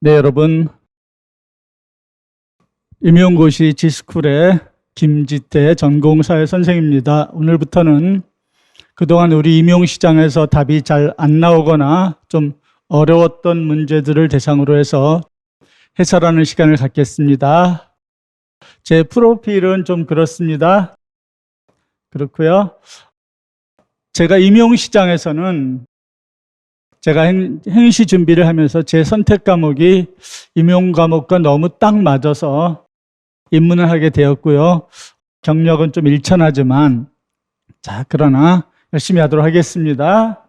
네, 여러분. 임용고시 지스쿨의 김지태 전공사회 선생입니다. 오늘부터는 그동안 우리 임용시장에서 답이 잘 안 나오거나 좀 어려웠던 문제들을 대상으로 해서 해설하는 시간을 갖겠습니다. 제 프로필은 좀 그렇습니다. 그렇고요. 제가 임용시장에서는 제가 행시 준비를 하면서 제 선택 과목이 임용 과목과 너무 딱 맞아서 입문을 하게 되었고요. 경력은 좀 일천하지만 그러나 열심히 하도록 하겠습니다.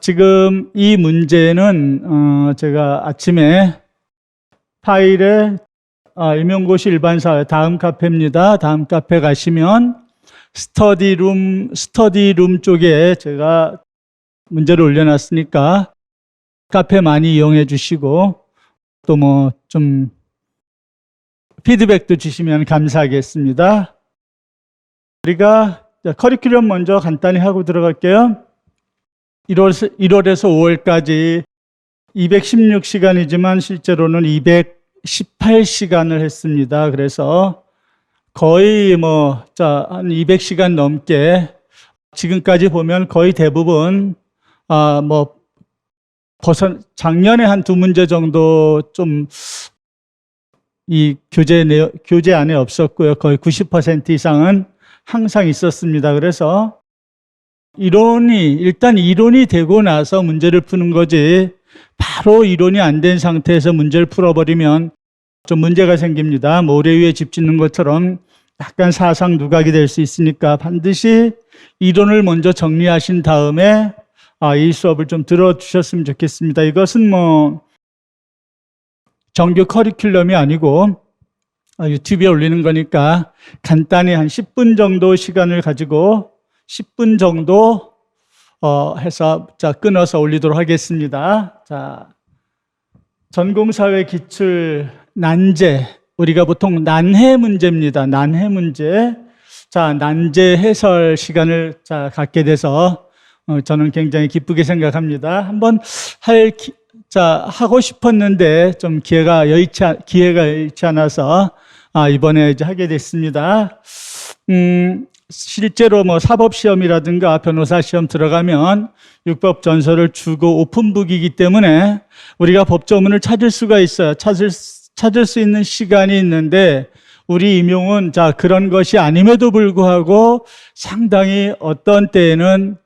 지금 이 문제는 제가 아침에 파일에 임용고시 일반사회 다음 카페입니다. 다음 카페 가시면 스터디룸 쪽에 제가 문제를 올려놨으니까 카페 많이 이용해 주시고 또 뭐 좀 피드백도 주시면 감사하겠습니다. 우리가 커리큘럼 먼저 간단히 하고 들어갈게요. 1월에서 5월까지 216시간이지만 실제로는 218시간을 했습니다. 그래서 거의 한 200시간 넘게 지금까지 보면 거의 대부분 작년에 한 두 문제 정도 좀 이 교재 안에 없었고요. 거의 90% 이상은 항상 있었습니다. 그래서 일단 이론이 되고 나서 문제를 푸는 거지 바로 이론이 안 된 상태에서 문제를 풀어버리면 좀 문제가 생깁니다. 모래 위에 집 짓는 것처럼 약간 사상 누각이 될 수 있으니까 반드시 이론을 먼저 정리하신 다음에 이 수업을 좀 들어주셨으면 좋겠습니다. 이것은 정규 커리큘럼이 아니고 유튜브에 올리는 거니까 간단히 한 10분 정도 시간을 가지고 10분 정도 해서 끊어서 올리도록 하겠습니다. 전공사회 기출 난제, 우리가 보통 난해 문제입니다. 난해 문제. 난제 해설 시간을 갖게 돼서 저는 굉장히 기쁘게 생각합니다. 한번 하고 싶었는데 좀 기회가 여의치 않아서 이번에 이제 하게 됐습니다. 실제로 사법시험이라든가 변호사 시험 들어가면 육법 전서를 주고 오픈북이기 때문에 우리가 법조문을 찾을 수가 있어요. 찾을 수 있는 시간이 있는데 우리 임용은 그런 것이 아님에도 불구하고 상당히 어떤 때에는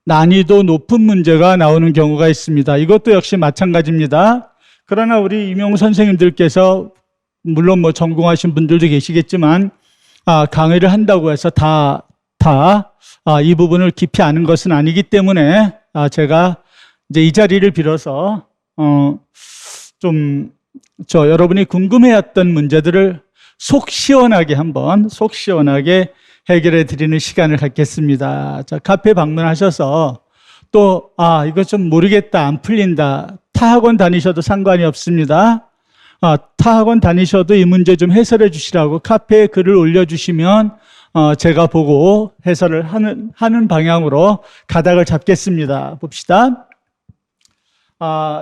난이도 높은 문제가 나오는 경우가 있습니다. 이것도 역시 마찬가지입니다. 그러나 우리 임용 선생님들께서 물론 전공하신 분들도 계시겠지만 강의를 한다고 해서 이 부분을 깊이 아는 것은 아니기 때문에 제가 이제 이 자리를 빌어서 여러분이 궁금해했던 문제들을 속 시원하게 해결해 드리는 시간을 갖겠습니다. 카페 방문하셔서 또 이거 좀 모르겠다, 안 풀린다. 타학원 다니셔도 상관이 없습니다. 타학원 다니셔도 이 문제 좀 해설해 주시라고 카페에 글을 올려주시면 제가 보고 해설을 하는 방향으로 가닥을 잡겠습니다. 봅시다.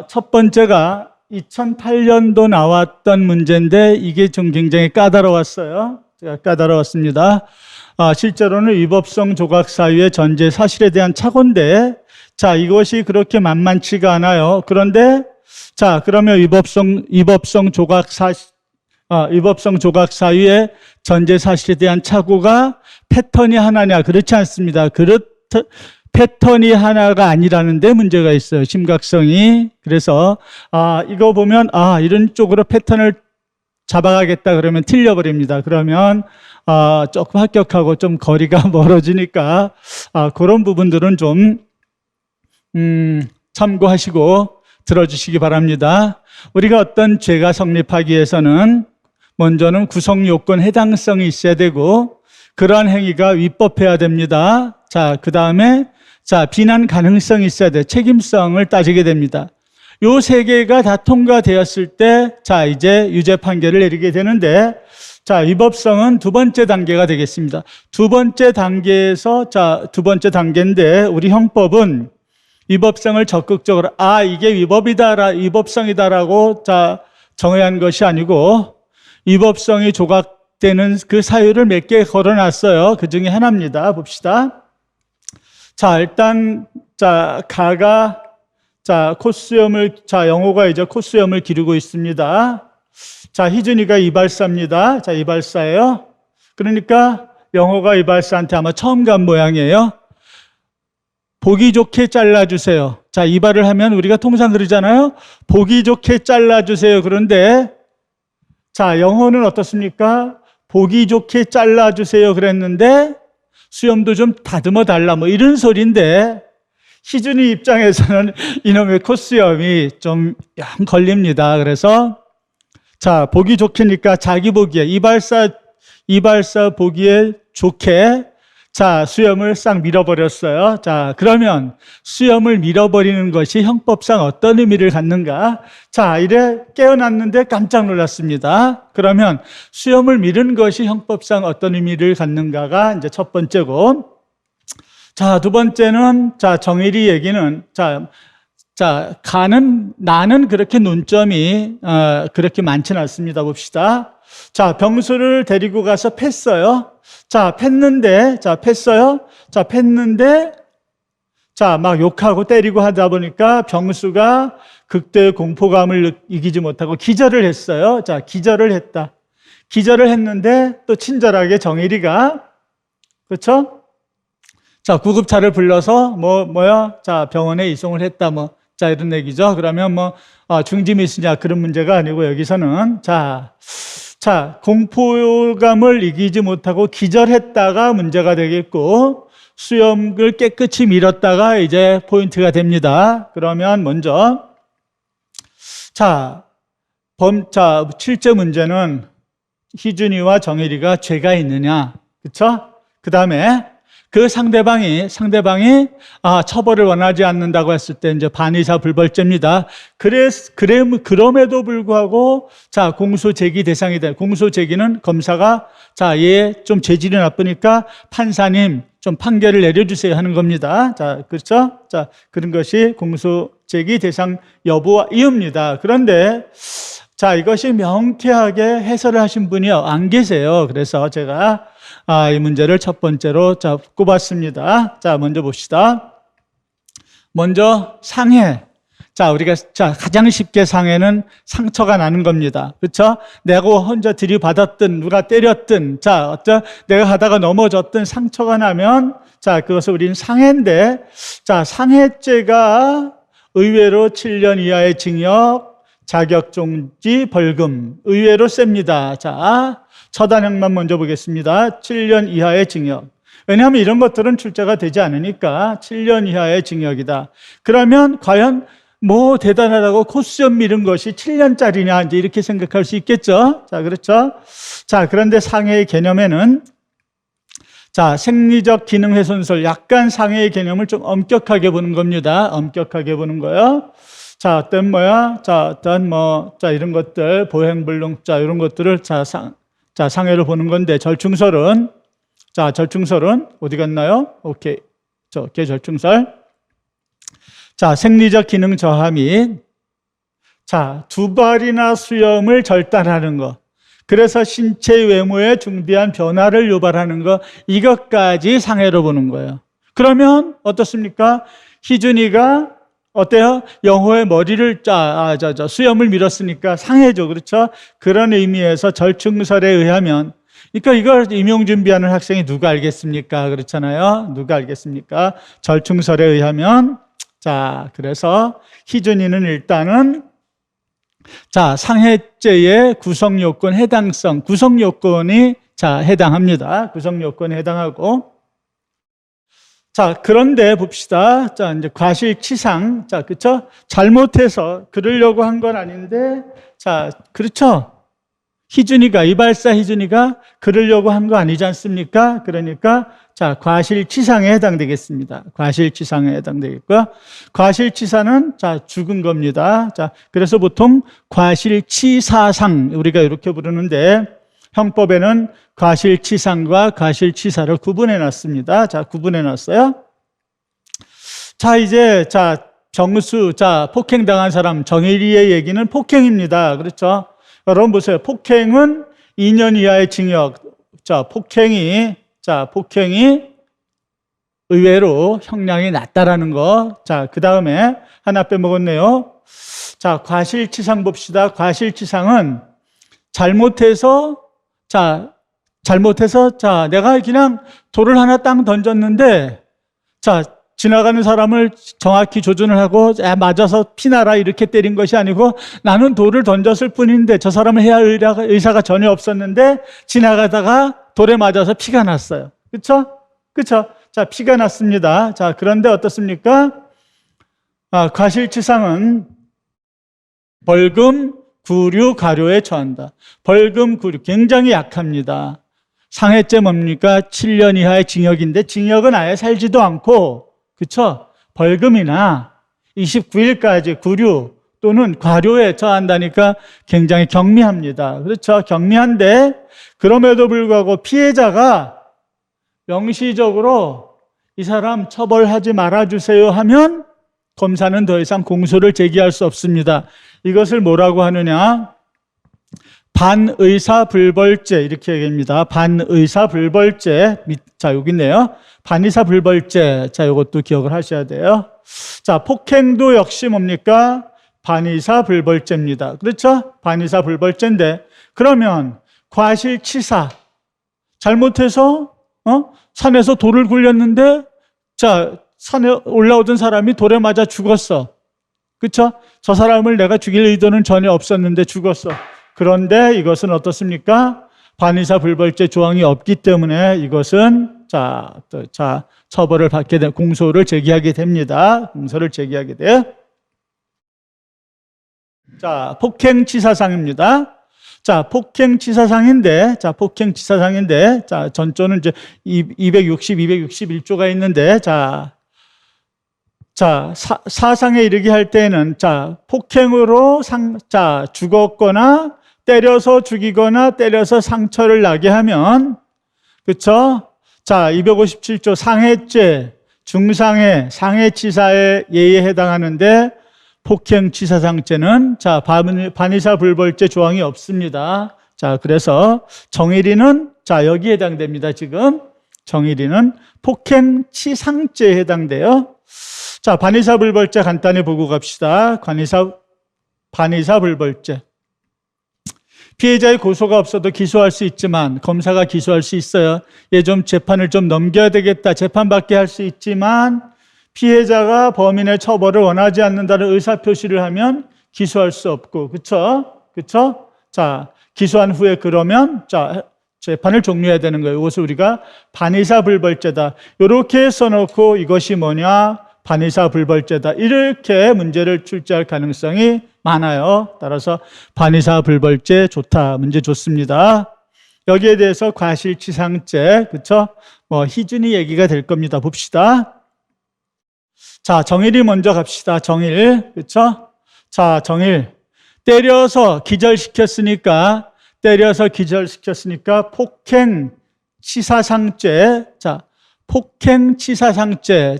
첫 번째가 2008년도 나왔던 문제인데 이게 좀 굉장히 까다로웠어요. 제가 까다로웠습니다. 실제로는 위법성 조각 사유의 전제 사실에 대한 착오인데 이것이 그렇게 만만치가 않아요. 그런데 그러면 위법성 조각 사유의 전제 사실에 대한 착오가 패턴이 하나냐? 그렇지 않습니다. 패턴이 하나가 아니라는데 문제가 있어요. 심각성이. 그래서 이거 보면 이런 쪽으로 패턴을 잡아가겠다 그러면 틀려버립니다. 그러면 조금 합격하고 좀 거리가 멀어지니까 그런 부분들은 좀 참고하시고 들어주시기 바랍니다. 우리가 어떤 죄가 성립하기 위해서는 먼저는 구성 요건 해당성이 있어야 되고 그러한 행위가 위법해야 됩니다. 그 다음에 비난 가능성이 있어야 돼. 책임성을 따지게 됩니다. 요 세 개가 다 통과되었을 때 이제 유죄 판결을 내리게 되는데 위법성은 두 번째 단계가 되겠습니다. 두 번째 단계인데 우리 형법은 위법성을 적극적으로, 이게 위법성이다라고 정의한 것이 아니고, 위법성이 조각되는 그 사유를 몇 개 걸어놨어요. 그 중에 하나입니다. 봅시다. 일단, 가가, 콧수염을, 영호가 이제 콧수염을 기르고 있습니다. 희준이가 이발사입니다. 이발사예요. 그러니까 영호가 이발사한테 아마 처음 간 모양이에요. 보기 좋게 잘라주세요. 이발을 하면 우리가 통상 그러잖아요. 보기 좋게 잘라주세요. 그런데, 영호는 어떻습니까? 보기 좋게 잘라주세요. 그랬는데, 수염도 좀 다듬어 달라. 뭐 이런 소리인데, 희준이 입장에서는 이놈의 콧수염이 좀 영 걸립니다. 그래서, 보기 좋게니까 자기 보기에, 이발사 보기에 좋게, 수염을 싹 밀어버렸어요. 그러면 수염을 밀어버리는 것이 형법상 어떤 의미를 갖는가? 이래 깨어났는데 깜짝 놀랐습니다. 그러면 수염을 밀은 것이 형법상 어떤 의미를 갖는가가 이제 첫 번째고, 두 번째는, 정일이 얘기는, 나는 그렇게 논점이, 그렇게 많지는 않습니다. 봅시다. 병수를 데리고 가서 팼어요. 팼어요. 팼는데, 막 욕하고 때리고 하다 보니까 병수가 극도의 공포감을 이기지 못하고 기절을 했어요. 기절을 했다. 기절을 했는데 또 친절하게 정일이가, 그렇죠? 구급차를 불러서 병원에 이송을 했다. 이런 얘기죠. 그러면 중짐이 있으냐 그런 문제가 아니고 여기서는 공포감을 이기지 못하고 기절했다가 문제가 되겠고, 수염을 깨끗이 밀었다가 이제 포인트가 됩니다. 그러면 먼저, 7째 문제는 희준이와 정일이가 죄가 있느냐. 그쵸? 그 다음에 그 상대방이 처벌을 원하지 않는다고 했을 때 이제 반의사 불벌죄입니다. 그럼에도 불구하고 공소 제기 대상이 돼. 공소 제기는 검사가 얘 좀 죄질이 나쁘니까 판사님 좀 판결을 내려주세요 하는 겁니다. 그렇죠? 그런 것이 공소 제기 대상 여부와 이유입니다. 그런데 이것이 명쾌하게 해설을 하신 분이 안 계세요. 그래서 제가 이 문제를 첫 번째로 꼽았습니다. 먼저 봅시다. 먼저 상해. 우리가 가장 쉽게 상해는 상처가 나는 겁니다. 그렇죠? 내가 혼자 들이받았든 누가 때렸든 내가 하다가 넘어졌든 상처가 나면 그것을 우리는 상해인데, 상해죄가 의외로 7년 이하의 징역, 자격정지, 벌금, 의외로 셉니다. 처단형만 먼저 보겠습니다. 7년 이하의 징역. 왜냐하면 이런 것들은 출제가 되지 않으니까 7년 이하의 징역이다. 그러면 과연 대단하다고 콧수염 밀은 것이 7년짜리냐 이제 이렇게 생각할 수 있겠죠. 그렇죠. 그런데 상해의 개념에는 생리적 기능 훼손설, 약간 상해의 개념을 좀 엄격하게 보는 겁니다. 엄격하게 보는 거예요. 어떤 이런 것들, 보행불능, 이런 것들을 상해로 보는 건데, 절충설은 어디 갔나요? 오케이. 절충설. 생리적 기능 저하 및, 두발이나 수염을 절단하는 것. 그래서 신체 외모에 중대한 변화를 유발하는 것, 이것까지 상해로 보는 거예요. 그러면 어떻습니까? 희준이가 어때요? 영호의 머리를 수염을 밀었으니까 상해죠. 그렇죠? 그런 의미에서 절충설에 의하면, 그러니까 이걸 임용 준비하는 학생이 누가 알겠습니까? 그렇잖아요. 누가 알겠습니까? 절충설에 의하면, 그래서 희준이는 일단은 상해죄의 구성요건 해당성, 구성요건이 해당합니다. 구성요건에 해당하고, 그런데 봅시다. 이제 과실치상. 그렇죠? 잘못해서 그러려고 한 건 아닌데, 그렇죠? 이발사 희준이가 그러려고 한 거 아니지 않습니까? 그러니까, 과실치상에 해당되겠습니다. 과실치상에 해당되겠고요. 과실치사는, 죽은 겁니다. 그래서 보통 과실치사상, 우리가 이렇게 부르는데, 형법에는 과실치상과 과실치사를 구분해 놨습니다. 구분해 놨어요. 자, 이제, 폭행당한 사람, 정일이의 얘기는 폭행입니다. 그렇죠? 여러분 보세요. 폭행은 2년 이하의 징역. 폭행이 의외로 형량이 낮다라는 거. 그 다음에 하나 빼먹었네요. 과실치상 봅시다. 과실치상은 잘못해서 내가 그냥 돌을 하나 땅 던졌는데, 지나가는 사람을 정확히 조준을 하고, 맞아서 피나라 이렇게 때린 것이 아니고, 나는 돌을 던졌을 뿐인데, 저 사람을 해야 할 의사가 전혀 없었는데, 지나가다가 돌에 맞아서 피가 났어요. 그쵸? 피가 났습니다. 그런데 어떻습니까? 과실치상은 벌금, 구류, 가료에 처한다. 벌금, 구류 굉장히 약합니다. 상해죄 뭡니까? 7년 이하의 징역인데 징역은 아예 살지도 않고, 그쵸? 벌금이나 29일까지 구류 또는 과료에 처한다니까 굉장히 경미합니다. 그렇죠? 경미한데 그럼에도 불구하고 피해자가 명시적으로 이 사람 처벌하지 말아주세요 하면 검사는 더 이상 공소를 제기할 수 없습니다. 이것을 뭐라고 하느냐? 반의사불벌죄 이렇게 얘기합니다. 반의사불벌죄. 여기 있네요. 반의사불벌죄. 이것도 기억을 하셔야 돼요. 폭행도 역시 뭡니까? 반의사불벌죄입니다. 그렇죠? 반의사불벌죄인데 그러면 과실치사 잘못해서 산에서 돌을 굴렸는데 산에 올라오던 사람이 돌에 맞아 죽었어. 그렇죠? 저 사람을 내가 죽일 의도는 전혀 없었는데 죽었어. 그런데 이것은 어떻습니까? 반의사불벌죄 조항이 없기 때문에 이것은 처벌을 받게 된 공소를 제기하게 됩니다. 공소를 제기하게 돼요. 폭행치사상입니다. 폭행치사상인데 전조는 이제 260, 261조가 있는데 사상에 이르게 할 때에는 폭행으로 죽었거나 때려서 죽이거나 때려서 상처를 나게 하면, 그렇죠? 257조 상해죄, 중상해, 상해치사의 예에 해당하는데 폭행치사상죄는 반의사불벌죄 조항이 없습니다. 그래서 정일이는 여기에 해당됩니다. 지금 정일이는 폭행치상죄에 해당돼요. 반의사불벌죄 간단히 보고 갑시다. 반의사불벌죄. 피해자의 고소가 없어도 기소할 수 있지만 검사가 기소할 수 있어요. 좀 재판을 좀 넘겨야 되겠다. 재판받게 할 수 있지만 피해자가 범인의 처벌을 원하지 않는다는 의사표시를 하면 기소할 수 없고, 그쵸? 기소한 후에 그러면 재판을 종료해야 되는 거예요. 이것을 우리가 반의사불벌죄다. 이렇게 써놓고 이것이 뭐냐? 반의사불벌죄다. 이렇게 문제를 출제할 가능성이 많아요. 따라서 반의사불벌죄 좋다. 문제 좋습니다. 여기에 대해서 과실치상죄, 그쵸? 희준이 얘기가 될 겁니다. 봅시다. 정일이 먼저 갑시다. 정일, 그쵸? 정일. 때려서 기절시켰으니까 폭행치사상죄. 폭행치사상죄.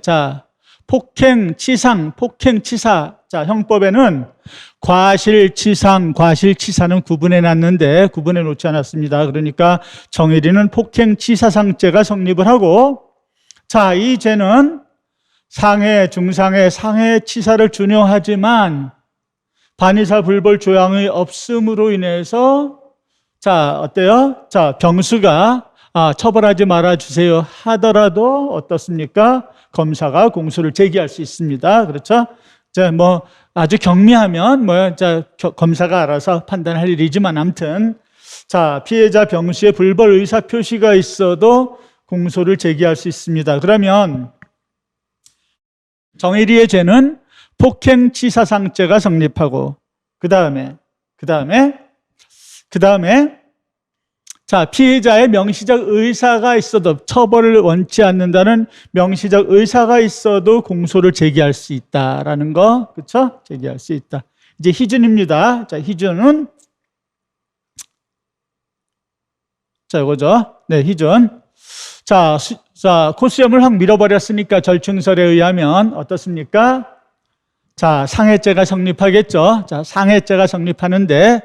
폭행치사. 형법에는 과실치사는 구분해 놨는데 구분해 놓지 않았습니다. 그러니까 정일이는 폭행치사상죄가 성립을 하고, 이 죄는 상해, 중상해, 상해치사를 준용하지만 반의사불벌 조항이 없음으로 인해서 어때요? 병수가 처벌하지 말아주세요 하더라도 어떻습니까? 검사가 공소를 제기할 수 있습니다. 그렇죠? 아주 경미하면 검사가 알아서 판단할 일이지만 아무튼 피해자 병수의 불벌 의사 표시가 있어도 공소를 제기할 수 있습니다. 그러면 정일이의 죄는 폭행치사상죄가 성립하고 그 다음에 피해자의 명시적 의사가 있어도 처벌을 원치 않는다는 명시적 의사가 있어도 공소를 제기할 수 있다라는 거, 그렇죠? 제기할 수 있다. 이제 희준입니다. 희준은 이거죠. 네, 희준. 자, 코수염을 확 밀어버렸으니까 절충설에 의하면 어떻습니까? 자, 상해죄가 성립하겠죠. 자, 상해죄가 성립하는데,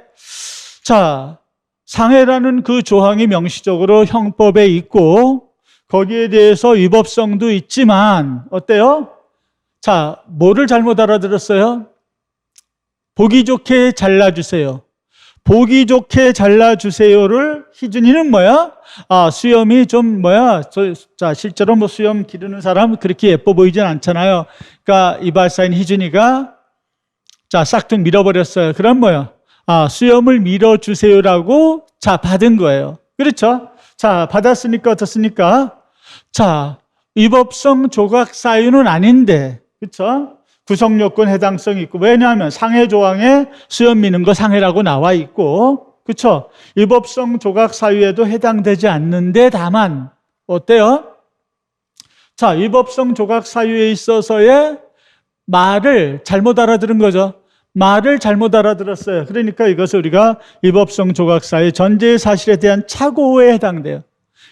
자, 상해라는 그 조항이 명시적으로 형법에 있고, 거기에 대해서 위법성도 있지만, 어때요? 자, 뭐를 잘못 알아들었어요? 보기 좋게 잘라주세요. 보기 좋게 잘라주세요를 희준이는 뭐야? 아, 수염이 좀 뭐야? 자, 실제로 뭐 수염 기르는 사람 그렇게 예뻐 보이진 않잖아요. 그러니까 이발사인 희준이가 자, 싹둑 밀어버렸어요. 그럼 뭐야? 아, 수염을 밀어주세요라고 자, 받은 거예요. 그렇죠? 자, 받았으니까 어떻습니까? 자, 위법성 조각 사유는 아닌데, 그렇죠? 구성요건 해당성이 있고, 왜냐하면 상해 조항에 수염 미는 거 상해라고 나와 있고, 그렇죠? 위법성 조각 사유에도 해당되지 않는데 다만 어때요? 자, 위법성 조각 사유에 있어서의 말을 잘못 알아들은 거죠. 말을 잘못 알아들었어요. 그러니까 이것을 우리가 위법성 조각 사유 전제 사실에 대한 착오에 해당돼요.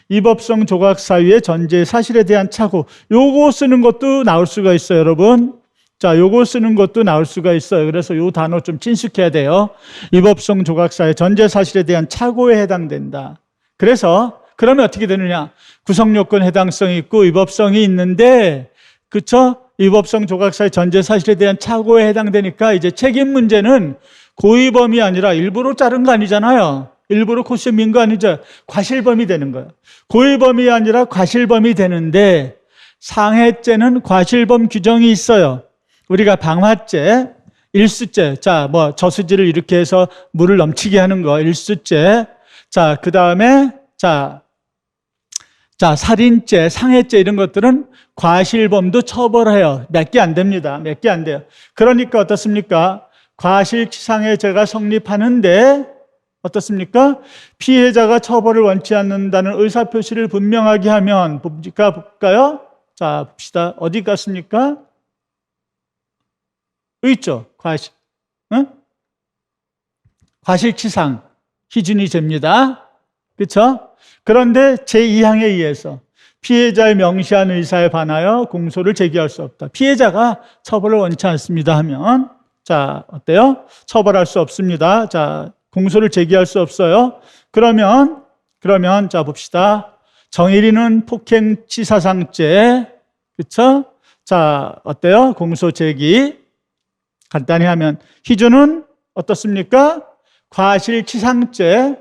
위법성 조각 사유의 전제 사실에 대한 착오. 요거 쓰는 것도 나올 수가 있어요, 여러분. 자, 요거 쓰는 것도 나올 수가 있어요. 그래서 요 단어 좀 친숙해야 돼요. 위법성 조각사의 전제 사실에 대한 착오에 해당된다. 그래서 그러면 어떻게 되느냐? 구성요건 해당성이 있고 위법성이 있는데, 그쵸? 위법성 조각사의 전제 사실에 대한 착오에 해당되니까 이제 책임 문제는 고의범이 아니라 일부러 자른 거 아니잖아요. 일부러 코스 민 거 아니죠. 과실범이 되는 거예요. 고의범이 아니라 과실범이 되는데 상해죄는 과실범 규정이 있어요. 우리가 방화죄, 일수죄, 자, 뭐 저수지를 이렇게 해서 물을 넘치게 하는 거, 일수죄. 자, 그 다음에 자, 살인죄, 상해죄 이런 것들은 과실범도 처벌해요. 몇 개 안 됩니다. 몇 개 안 돼요. 그러니까 어떻습니까? 과실치상해죄가 성립하는데 어떻습니까? 피해자가 처벌을 원치 않는다는 의사표시를 분명하게 하면 볼까요? 자, 봅시다. 어디 갔습니까? 있죠. 과실. 응? 과실치상 기준이 됩니다. 그렇죠? 그런데 제2항에 의해서 피해자의 명시한 의사에 반하여 공소를 제기할 수 없다. 피해자가 처벌을 원치 않습니다 하면 자, 어때요? 처벌할 수 없습니다. 자, 공소를 제기할 수 없어요. 그러면 자, 봅시다. 정일이는 폭행치사상죄. 그렇죠? 자, 어때요? 공소 제기. 간단히 하면 희준은 어떻습니까? 과실치상죄,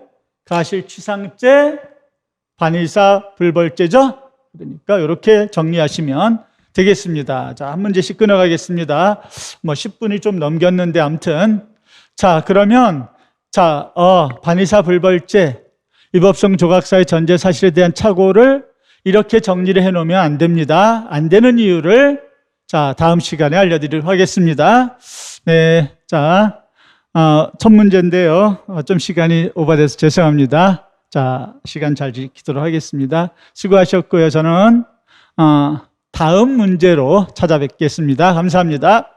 반의사 불벌죄죠? 그러니까 이렇게 정리하시면 되겠습니다. 자, 한 문제씩 끊어가겠습니다. 뭐 10분이 좀 넘겼는데 아무튼 자, 그러면 자, 반의사 불벌죄, 위법성 조각사의 전제 사실에 대한 착오를 이렇게 정리를 해놓으면 안 됩니다. 안 되는 이유를 자, 다음 시간에 알려드리도록 하겠습니다. 네, 자, 첫 문제인데요. 좀 시간이 오버돼서 죄송합니다. 자, 시간 잘 지키도록 하겠습니다. 수고하셨고요. 저는 다음 문제로 찾아뵙겠습니다. 감사합니다.